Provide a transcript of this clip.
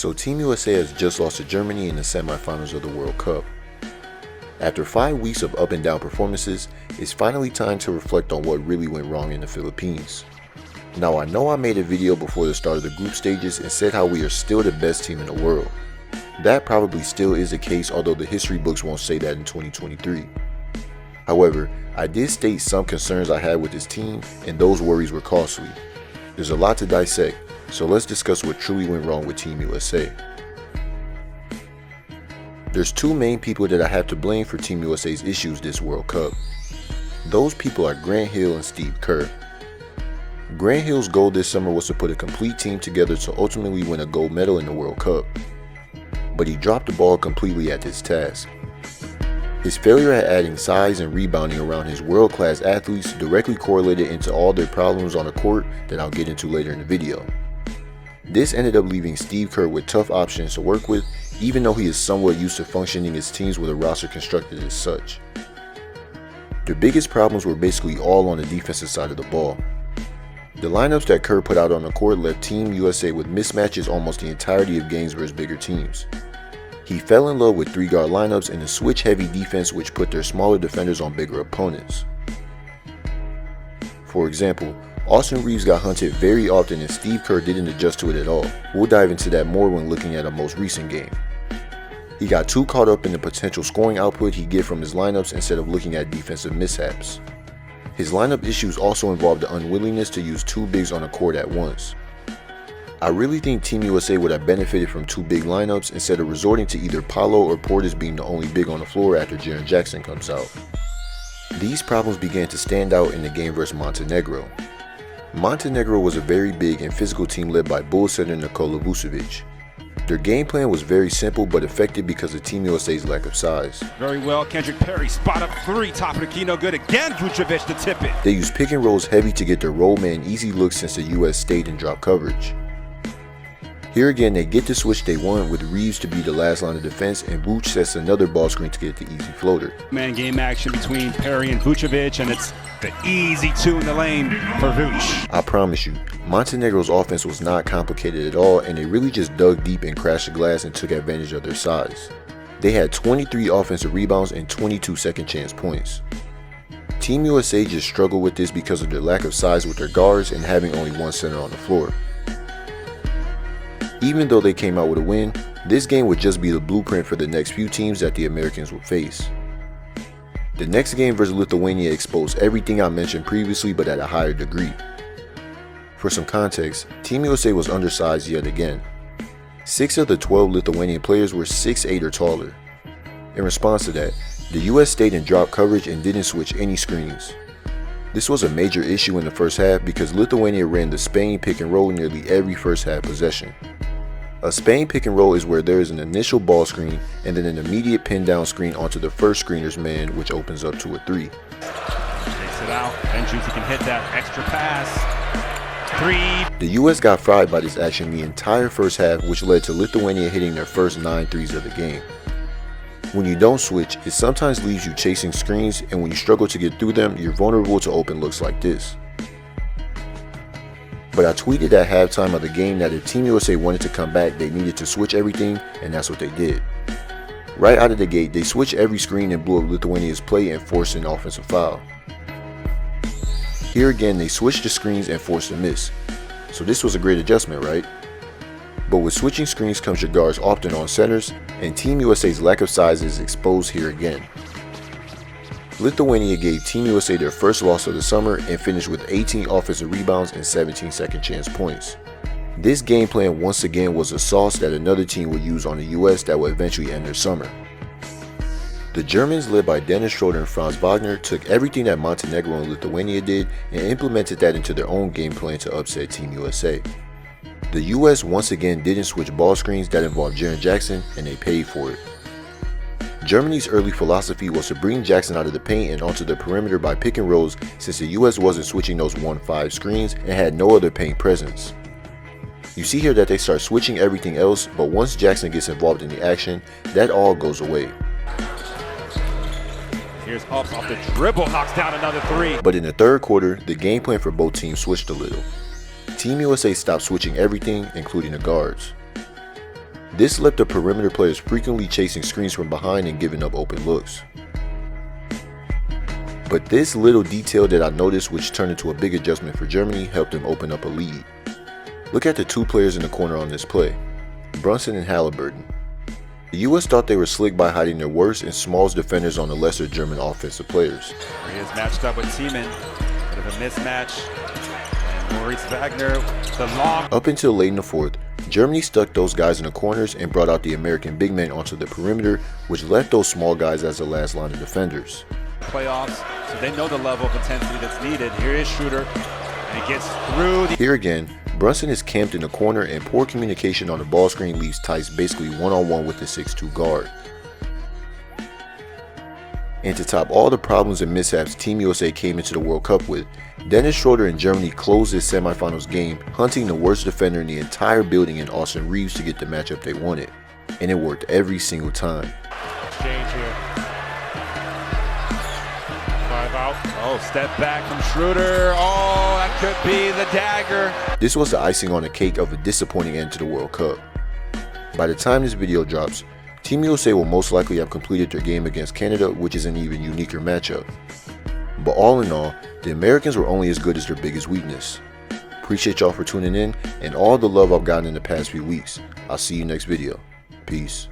So Team USA has just lost to Germany in the semifinals of the World Cup. After 5 weeks of up and down performances, it's finally time to reflect on what really went wrong in the Philippines. Now I know I made a video before the start of the group stages and said how we are still the best team in the world. That probably still is the case, although the history books won't say that in 2023. However, I did state some concerns I had with this team, and those worries were costly. There's a lot to dissect, so let's discuss what truly went wrong with Team USA. There's two main people that I have to blame for Team USA's issues this World Cup. Those people are Grant Hill and Steve Kerr. Grant Hill's goal this summer was to put a complete team together to ultimately win a gold medal in the World Cup. But he dropped the ball completely at this task. His failure at adding size and rebounding around his world-class athletes directly correlated into all their problems on the court that I'll get into later in the video. This ended up leaving Steve Kerr with tough options to work with, even though he is somewhat used to functioning his teams with a roster constructed as such. Their biggest problems were basically all on the defensive side of the ball. The lineups that Kerr put out on the court left Team USA with mismatches almost the entirety of games versus bigger teams. He fell in love with 3-guard lineups and a switch-heavy defense which put their smaller defenders on bigger opponents. For example, Austin Reeves got hunted very often and Steve Kerr didn't adjust to it at all. We'll dive into that more when looking at a most recent game. He got too caught up in the potential scoring output he'd get from his lineups instead of looking at defensive mishaps. His lineup issues also involved the unwillingness to use 2 bigs on the court at once. I really think Team USA would have benefited from 2 big lineups instead of resorting to either Paolo or Portis being the only big on the floor after Jaren Jackson comes out. These problems began to stand out in the game versus Montenegro. Montenegro was a very big and physical team led by Bull center Nikola Vucevic. Their game plan was very simple but effective because of Team USA's lack of size. Very well, Kendrick Perry, spot up 3, top of the key, no good again, Vucevic to tip it. They used pick and rolls heavy to get their roll man easy looks since the US stayed in drop coverage. Here again they get the switch they want with Reeves to be the last line of defense and Vuce sets another ball screen to get the easy floater. Man game action between Perry and Vucevic and it's the easy 2 in the lane for Vuce. I promise you, Montenegro's offense was not complicated at all and they really just dug deep and crashed the glass and took advantage of their size. They had 23 offensive rebounds and 22 second chance points. Team USA just struggled with this because of their lack of size with their guards and having only one center on the floor. Even though they came out with a win, this game would just be the blueprint for the next few teams that the Americans would face. The next game versus Lithuania exposed everything I mentioned previously but at a higher degree. For some context, Team USA was undersized yet again. 6 of the 12 Lithuanian players were 6'8" or taller. In response to that, the US stayed in drop coverage and didn't switch any screens. This was a major issue in the first half because Lithuania ran the Spain pick and roll nearly every first half possession. A Spain pick and roll is where there is an initial ball screen and then an immediate pin down screen onto the first screener's man, which opens up to a 3. Takes it out, and Juicy can hit that extra pass. 3. The US got fried by this action the entire first half, which led to Lithuania hitting their first 9 threes of the game. When you don't switch, it sometimes leaves you chasing screens, and when you struggle to get through them, you're vulnerable to open looks like this. But I tweeted at halftime of the game that if Team USA wanted to come back, they needed to switch everything, and that's what they did. Right out of the gate, they switched every screen and blew up Lithuania's play and forced an offensive foul. Here again, they switched the screens and forced a miss. So this was a great adjustment, right? But with switching screens comes your guards often on centers, and Team USA's lack of size is exposed here again. Lithuania gave Team USA their first loss of the summer and finished with 18 offensive rebounds and 17 second chance points. This game plan once again was a sauce that another team would use on the US that would eventually end their summer. The Germans, led by Dennis Schroeder and Franz Wagner, took everything that Montenegro and Lithuania did and implemented that into their own game plan to upset Team USA. The US once again didn't switch ball screens that involved Jaren Jackson, and they paid for it. Germany's early philosophy was to bring Jackson out of the paint and onto the perimeter by pick and rolls since the US wasn't switching those 1-5 screens and had no other paint presence. You see here that they start switching everything else, but once Jackson gets involved in the action, that all goes away. Here's Ups off the dribble, knocks down another 3. But in the third quarter, the game plan for both teams switched a little. Team USA stopped switching everything, including the guards. This left the perimeter players frequently chasing screens from behind and giving up open looks. But this little detail that I noticed, which turned into a big adjustment for Germany, helped them open up a lead. Look at the two players in the corner on this play, Brunson and Halliburton. The US thought they were slick by hiding their worst and smallest defenders on the lesser German offensive players. He is matched up with Thiemann, bit of a mismatch, and Maurice Wagner, the long. Up until late in the fourth, Germany stuck those guys in the corners and brought out the American big men onto the perimeter, which left those small guys as the last line of defenders. Playoffs, so they know the level of intensity that's needed. Here is Schroeder, and he gets through. Here again, Brunson is camped in the corner, and poor communication on the ball screen leaves Tice basically one-on-one with the 6'2 guard. And to top all the problems and mishaps Team USA came into the World Cup with, Dennis Schroeder and Germany closed this semifinals game, hunting the worst defender in the entire building in Austin Reeves to get the matchup they wanted. And it worked every single time. Change here. 5 out. Oh, step back from Schroeder. Oh, that could be the dagger. This was the icing on the cake of a disappointing end to the World Cup. By the time this video drops, Team USA will most likely have completed their game against Canada, which is an even uniquer matchup. But all in all, the Americans were only as good as their biggest weakness. Appreciate y'all for tuning in and all the love I've gotten in the past few weeks. I'll see you next video. Peace.